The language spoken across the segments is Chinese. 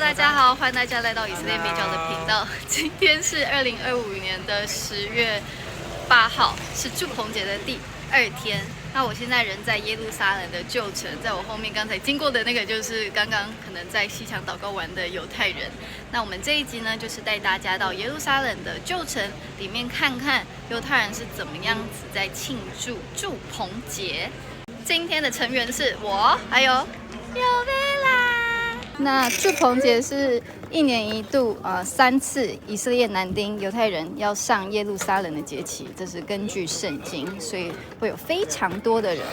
大家好，欢迎大家来到以色列美角的频道。今天是2025年的10月8号，是祝棚节的第2天。那我现在人在耶路撒冷的旧城，在我后面刚才经过的那个就是刚刚可能在西墙祷告完的犹太人。那我们这一集呢，就是带大家到耶路撒冷的旧城里面看看犹太人是怎么样子在庆祝祝棚节。今天的成员是我，还有有贝拉。那祝棚节是1年1度3次以色列男丁犹太人要上耶路撒冷的节期，这是根据圣经，所以会有非常多的人。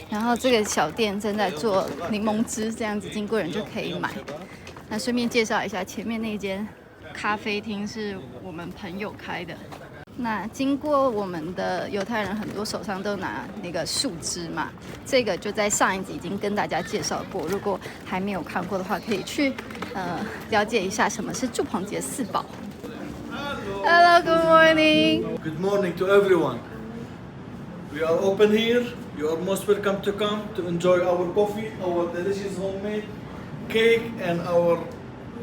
然后这个小店正在做柠檬汁，这样子经过人就可以买。那顺便介绍一下，前面那间咖啡厅是我们朋友开的。那经过我们的犹太人很多手上都拿那个树枝嘛，这个就在上一集已经跟大家介绍过，如果还没有看过的话，可以去了解一下什么是祝棚节4宝。Hello, good morning. Good morning to everyone. We are open here. You are most welcome to come to enjoy our coffee, our delicious homemade cake, and our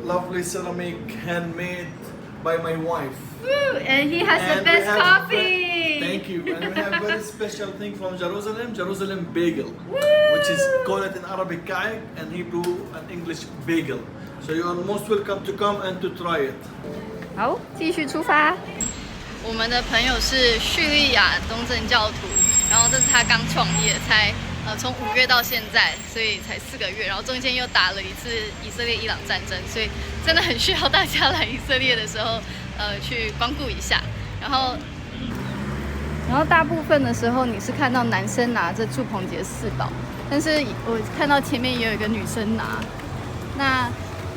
lovely ceramic handmade by my wife. Woo, and he has the best coffee. Thank you. And we have very special thing from Jerusalem bagel, Woo. which is called it in Arabic ka'ik and Hebrew and English bagel. So you are most welcome to come and to try it. 好，继续出发。我们的朋友是叙利亚东正教徒，然后这是他刚创业，才从5月到现在，所以才4个月，然后中间又打了一次以色列伊朗战争，所以真的很需要大家来以色列的时候，去光顾一下。然后大部分的时候你是看到男生拿着祝棚节4宝，但是我看到前面也有一个女生拿。那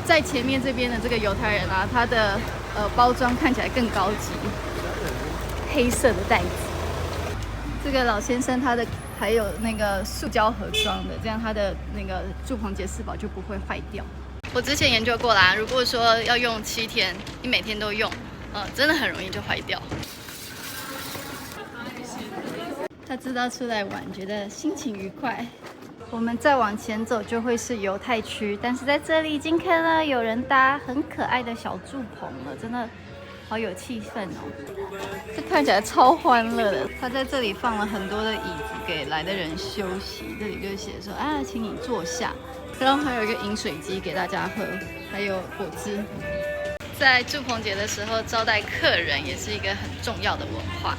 在前面这边的这个犹太人啊，他的包装看起来更高级，黑色的袋子。这个老先生他的还有那个塑胶盒装的，这样他的那个祝棚节4宝就不会坏掉。我之前研究过啦，如果说要用7天，你每天都用，真的很容易就坏掉。他知道出来玩，觉得心情愉快。我们再往前走就会是犹太区，但是在这里已经看到有人搭很可爱的小祝棚了，真的好有气氛哦！这看起来超欢乐的。他在这里放了很多的椅子给来的人休息，这里就写说啊，请你坐下。然后还有一个饮水机给大家喝，还有果汁。在祝棚节的时候招待客人也是一个很重要的文化。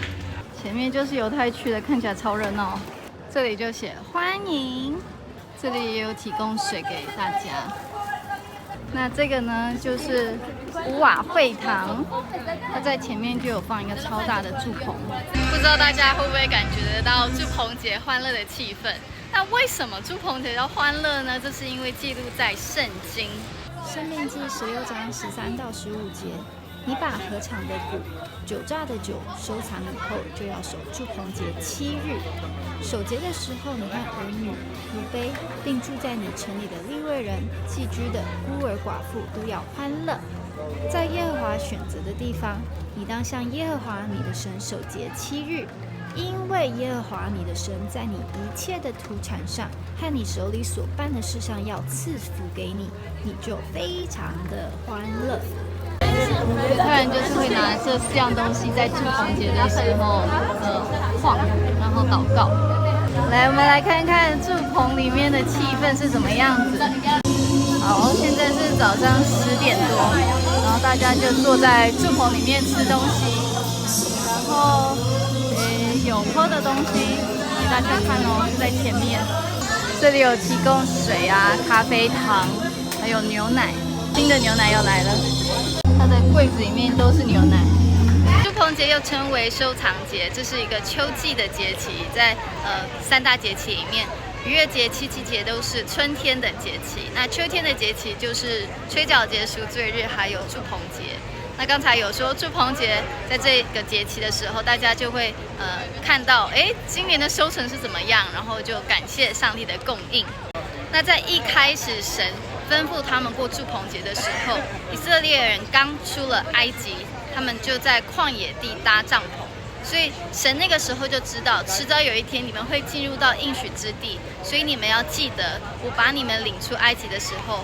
前面就是犹太区的，看起来超热闹。这里就写欢迎，这里也有提供水给大家。那这个呢，就是乌瓦会堂，它在前面就有放一个超大的祝棚。不知道大家会不会感觉得到祝棚节欢乐的气氛？那为什么祝棚节要欢乐呢？这是因为记录在圣经《申命记》16章13到15节。你把禾场的谷、酒榨的酒收藏以后，就要守祝棚节7日。守节的时候，你和儿女、仆婢，并住在你城里的利未人、寄居的孤儿寡妇都要欢乐。在耶和华选择的地方，你当向耶和华你的神守节7日，因为耶和华你的神在你一切的土产上和你手里所办的事上要赐福给你，你就非常的欢乐。犹太人就是会拿这4样东西在祝棚节的时候晃，然后祷告。来，我们来看看祝棚里面的气氛是怎么样子。好，现在是早上10点多，然后大家就坐在祝棚里面吃东西，然后有喝的东西给大家看哦，就在前面。这里有提供水啊、咖啡糖，还有牛奶，新的牛奶要来了。它的柜子里面都是牛奶。祝棚节又称为收藏节，这是一个秋季的节期，在3大节期里面，逾越节、七七节都是春天的节期。那秋天的节期就是吹角节、赎罪日，还有祝棚节。那刚才有说祝棚节在这个节期的时候，大家就会看到，今年的收成是怎么样，然后就感谢上帝的供应。那在一开始神吩咐他们过祝棚节的时候，以色列人刚出了埃及，他们就在旷野地搭帐篷。所以神那个时候就知道，迟早有一天你们会进入到应许之地，所以你们要记得，我把你们领出埃及的时候，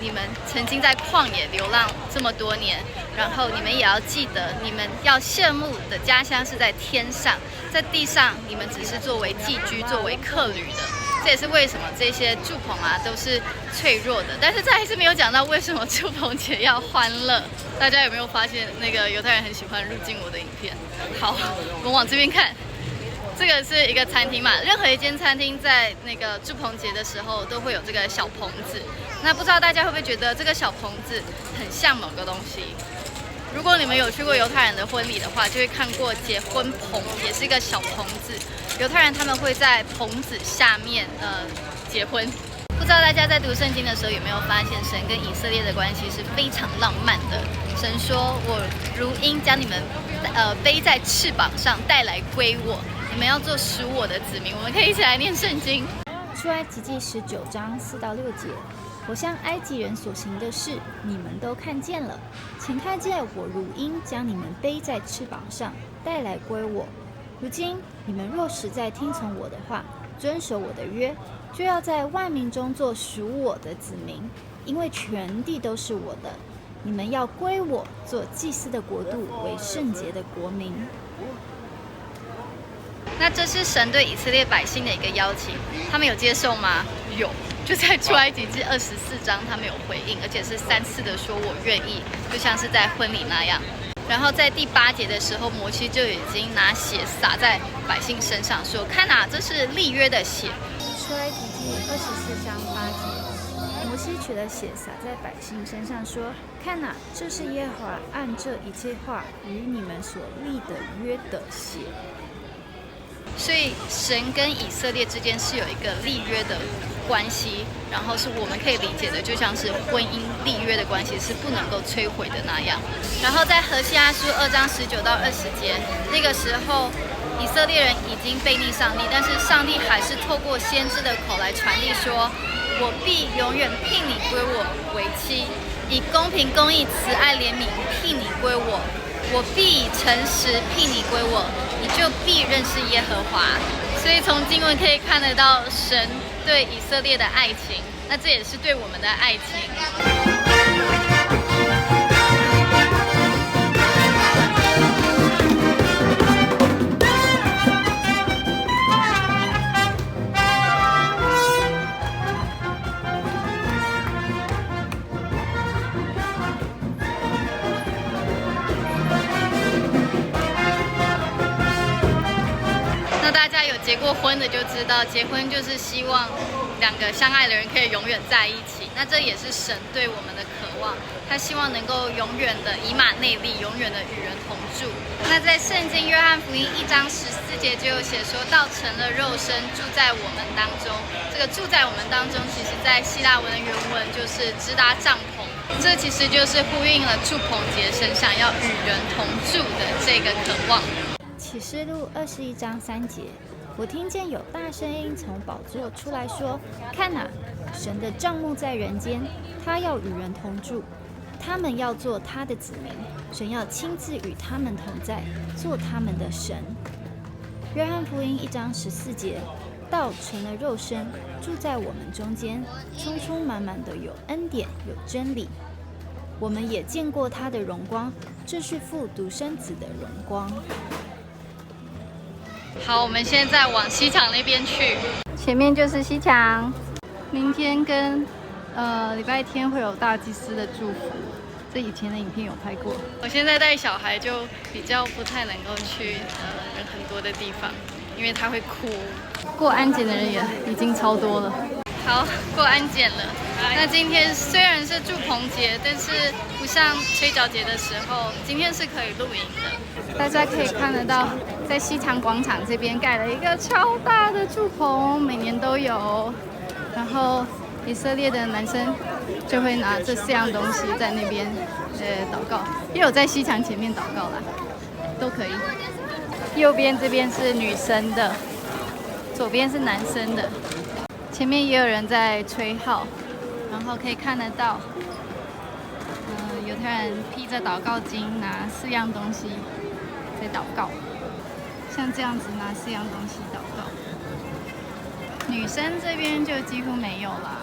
你们曾经在旷野流浪这么多年，然后你们也要记得，你们要羡慕的家乡是在天上，在地上你们只是作为寄居、作为客旅的。这也是为什么这些祝棚啊都是脆弱的，但是这还是没有讲到为什么祝棚节要欢乐。大家有没有发现那个犹太人很喜欢入境我的影片？好，我们往这边看，这个是一个餐厅嘛，任何一间餐厅在那个祝棚节的时候都会有这个小棚子。那不知道大家会不会觉得这个小棚子很像某个东西？如果你们有去过犹太人的婚礼的话，就会看过结婚棚，也是一个小棚子。犹太人他们会在棚子下面结婚。不知道大家在读圣经的时候有没有发现，神跟以色列的关系是非常浪漫的。神说：“我如鹰将你们背在翅膀上，带来归我。你们要做属我的子民。”我们可以一起来念圣经。出埃及记19章4到6节。我向埃及人所行的事，你们都看见了。请看见我如鹰将你们背在翅膀上，带来归我。如今你们若实在听从我的话，遵守我的约，就要在万民中做属我的子民，因为全地都是我的。你们要归我，做祭司的国度，为圣洁的国民。那这是神对以色列百姓的一个邀请，他们有接受吗？有。就在出埃及记24章，他们有回应，而且是3次的说我愿意，就像是在婚礼那样。然后在第8节的时候，摩西就已经拿血洒在百姓身上，说：“看啊，这是立约的血。”出埃及记24章8节，摩西取了血洒在百姓身上，说：“看啊，这是耶和华按这一切话与你们所立的约的血。”所以神跟以色列之间是有一个立约的关系，然后是我们可以理解的，就像是婚姻立约的关系是不能够摧毁的那样。然后在何西阿书2章19到20节，那个时候以色列人已经背逆上帝，但是上帝还是透过先知的口来传递说：“我必永远聘你归我为妻，以公平公义慈爱怜悯聘你归我。我必以诚实聘你归我，你就必认识耶和华。”所以从经文可以看得到神对以色列的爱情，那这也是对我们的爱情。大家有结过婚的就知道，结婚就是希望两个相爱的人可以永远在一起。那这也是神对我们的渴望，他希望能够永远的以马内利，永远的与人同住。那在圣经约翰福音1章14节就有写说，道成了肉身，住在我们当中。这个住在我们当中，其实在希腊文的原文就是支搭帐篷，这其实就是呼应了祝棚节神想要与人同住的这个渴望。启示录21章3节，我听见有大声音从宝座出来说：“看哪，神的帐幕在人间，他要与人同住，他们要做他的子民，神要亲自与他们同在，做他们的神。”约翰福音1章14节，道成了肉身，住在我们中间，充充满满的有恩典，有真理。我们也见过他的荣光，这是父独生子的荣光。好，我们现在往西墙那边去，前面就是西墙。明天跟礼拜天会有大祭司的祝福，这以前的影片有拍过。我现在带小孩就比较不太能够去人很多的地方，因为他会哭。过安检的人也已经超多了。好，过安检了。那今天虽然是祝棚节，但是不像吹角节的时候，今天是可以露营的。大家可以看得到，在西墙广场这边盖了一个超大的祝棚，每年都有。然后以色列的男生就会拿这4样东西在那边祷告，也有在西墙前面祷告啦，都可以。右边这边是女生的，左边是男生的。前面也有人在吹号，然后可以看得到，犹太人披着祷告巾，拿4样东西在祷告。像这样子拿4样东西祷告。女生这边就几乎没有啦。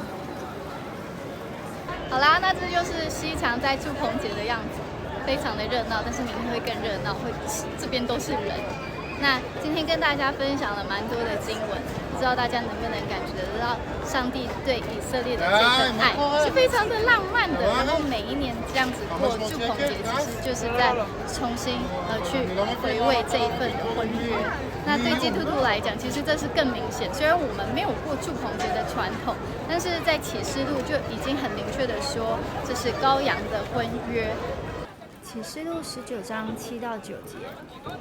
好啦，那这就是西墙在祝棚节的样子，非常的热闹，但是明天会更热闹，这边都是人。那今天跟大家分享了蛮多的经文，不知道大家能不能感觉得到上帝对以色列的这份爱是非常的浪漫的。然后每一年这样子过祝棚节，其实就是在重新去回味这一份的婚约。那对基督徒来讲，其实这是更明显。虽然我们没有过祝棚节的传统，但是在启示录就已经很明确的说，这是羔羊的婚约。启示录19章7到9节，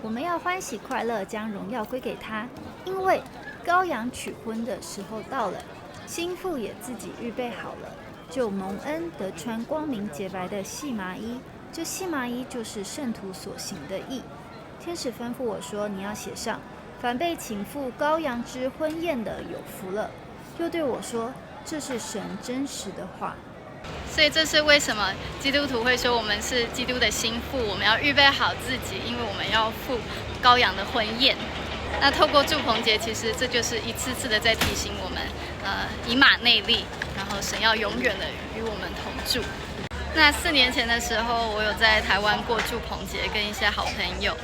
我们要欢喜快乐，将荣耀归给他，因为羔羊取婚的时候到了，新妇也自己预备好了，就蒙恩得穿光明洁白的细麻衣，这细麻衣就是圣徒所行的义。天使吩咐我说，你要写上，凡被请赴羔羊之婚宴的有福了。又对我说，这是神真实的话。所以这是为什么基督徒会说我们是基督的新妇，我们要预备好自己，因为我们要赴羔羊的婚宴。那透过祝棚节，其实这就是一次次的在提醒我们，以马内利，然后神要永远的与我们同住。那4年前的时候，我有在台湾过祝棚节，跟一些好朋友。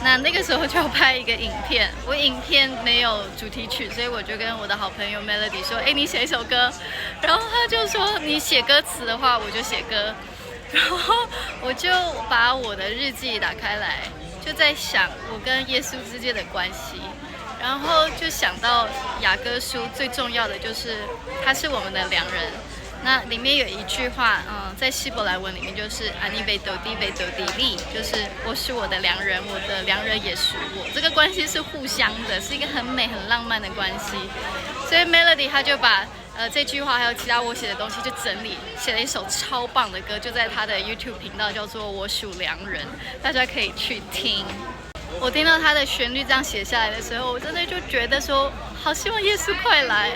那个时候就要拍一个影片，我影片没有主题曲，所以我就跟我的好朋友 Melody 说，你写一首歌，然后他就说你写歌词的话，我就写歌，然后我就把我的日记打开来，就在想我跟耶稣之间的关系，然后就想到雅歌书最重要的就是他是我们的良人。那里面有一句话，在希伯来文里面就是阿尼贝斗迪贝斗迪利，就是我是我的良人，我的良人也属我。这个关系是互相的，是一个很美很浪漫的关系。所以 Melody 他就把这句话还有其他我写的东西就整理，写了一首超棒的歌，就在他的 YouTube 频道叫做《我属良人》，大家可以去听。我听到他的旋律这样写下来的时候，我真的就觉得说，好希望耶稣快来。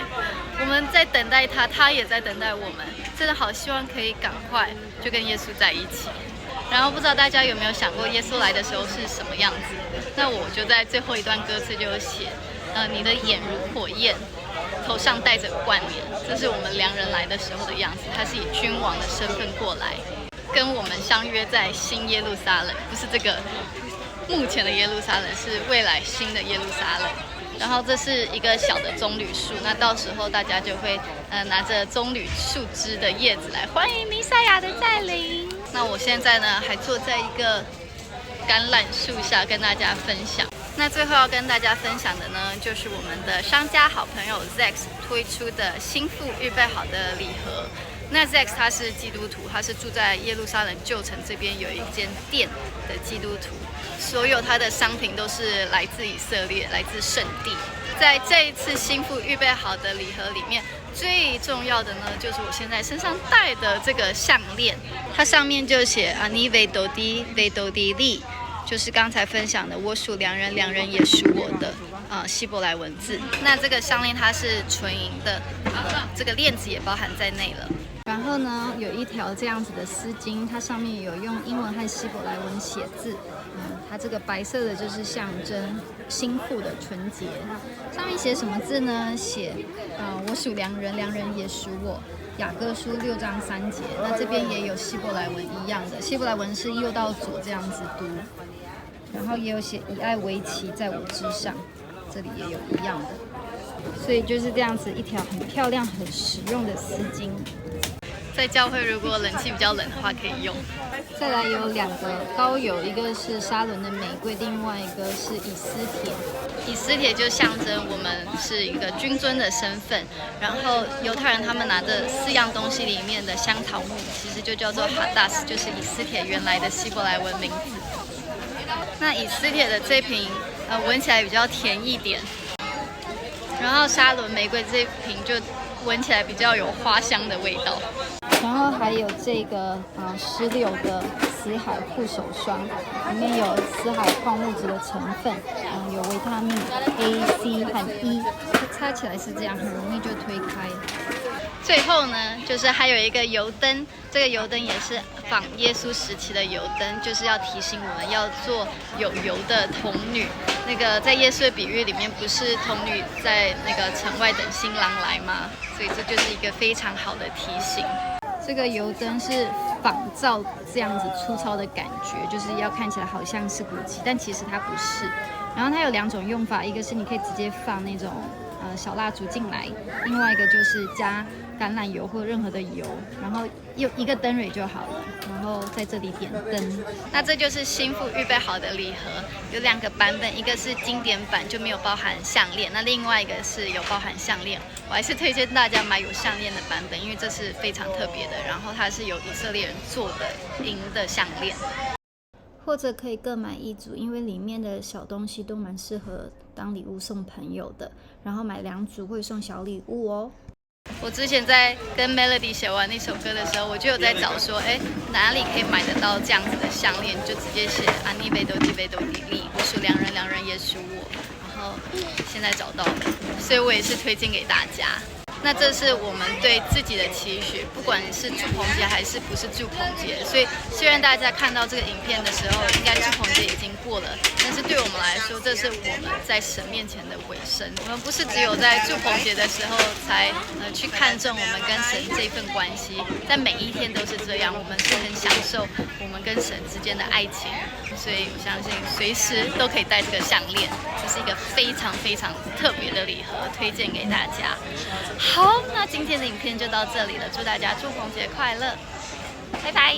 我们在等待他，他也在等待我们，真的好希望可以赶快就跟耶稣在一起。然后不知道大家有没有想过，耶稣来的时候是什么样子？那我就在最后一段歌词就有写，你的眼如火焰，头上戴着冠冕，这是我们良人来的时候的样子。他是以君王的身份过来，跟我们相约在新耶路撒冷，不是这个目前的耶路撒冷，是未来新的耶路撒冷。然后这是一个小的棕榈树，那到时候大家就会拿着棕榈树枝的叶子来欢迎弥赛亚的再临。那我现在呢还坐在一个橄榄树下跟大家分享。那最后要跟大家分享的呢，就是我们的商家好朋友 Zex 推出的新妇预备好的礼盒。那 Zex 他是基督徒，他是住在耶路撒冷旧城这边有一间店的基督徒，所有他的商品都是来自以色列，来自圣地。在这一次新妇预备好的礼盒里面，最重要的呢，就是我现在身上戴的这个项链，它上面就写阿尼维斗迪维斗迪利，就是刚才分享的我属良人，良人也属我的希伯来文字。那这个项链它是纯银的，这个链子也包含在内了。然后呢，有一条这样子的丝巾，它上面有用英文和希伯来文写字。它这个白色的就是象征新妇的纯洁。上面写什么字呢？写我属良人，良人也属我。雅歌书6章3节。那这边也有希伯来文一样的，希伯来文是右到左这样子读。然后也有写以爱为旗在我之上，这里也有一样的。所以就是这样子一条很漂亮、很实用的丝巾。在教会如果冷气比较冷的话可以用。再来有2个膏油，一个是沙伦的玫瑰，另外一个是以斯帖。以斯帖就象征我们是一个君尊的身份，然后犹太人他们拿着4样东西里面的香桃木，其实就叫做哈达斯，就是以斯帖原来的希伯来文名字。那以斯帖的这瓶闻起来比较甜一点，然后沙伦玫瑰这瓶就闻起来比较有花香的味道。然后还有这个16的死海护手霜，里面有死海矿物质的成分，有维他命 A、C 和 E， 它擦起来是这样，很容易就推开。最后呢，就是还有一个油灯，这个油灯也是仿耶稣时期的油灯，就是要提醒我们要做有油的童女。那个在耶稣的比喻里面，不是童女在那个城外等新郎来吗？所以这就是一个非常好的提醒。这个油灯是仿造这样子粗糙的感觉，就是要看起来好像是古迹，但其实它不是。然后它有2种用法，一个是你可以直接放那种小蜡烛进来，另外一个就是加橄榄油或任何的油，然后用一个灯蕊就好了，然后在这里点灯。那这就是新妇预备好的礼盒，有2个版本，一个是经典版就没有包含项链，那另外一个是有包含项链。我还是推荐大家买有项链的版本，因为这是非常特别的，然后它是由以色列人做的银的项链。或者可以各买1组，因为里面的小东西都蛮适合当礼物送朋友的。然后买2组会送小礼物哦。我之前在跟 Melody 写完那首歌的时候，我就有在找说，哪里可以买得到这样子的项链，就直接写阿尼贝多蒂贝多蒂利，我属良人，良人也属我。然后现在找到了，所以我也是推荐给大家。那这是我们对自己的期许，不管是祝棚节还是不是祝棚节。所以虽然大家看到这个影片的时候，应该祝棚节已经过了，但是对我们来说，这是我们在神面前的尾声。我们不是只有在祝棚节的时候才去看重我们跟神这份关系，在每一天都是这样。我们是很享受我们跟神之间的爱情，所以我相信随时都可以戴这个项链，这是一个非常非常特别的礼盒，推荐给大家。好，那今天的影片就到这里了，祝大家祝棚节快乐，拜拜。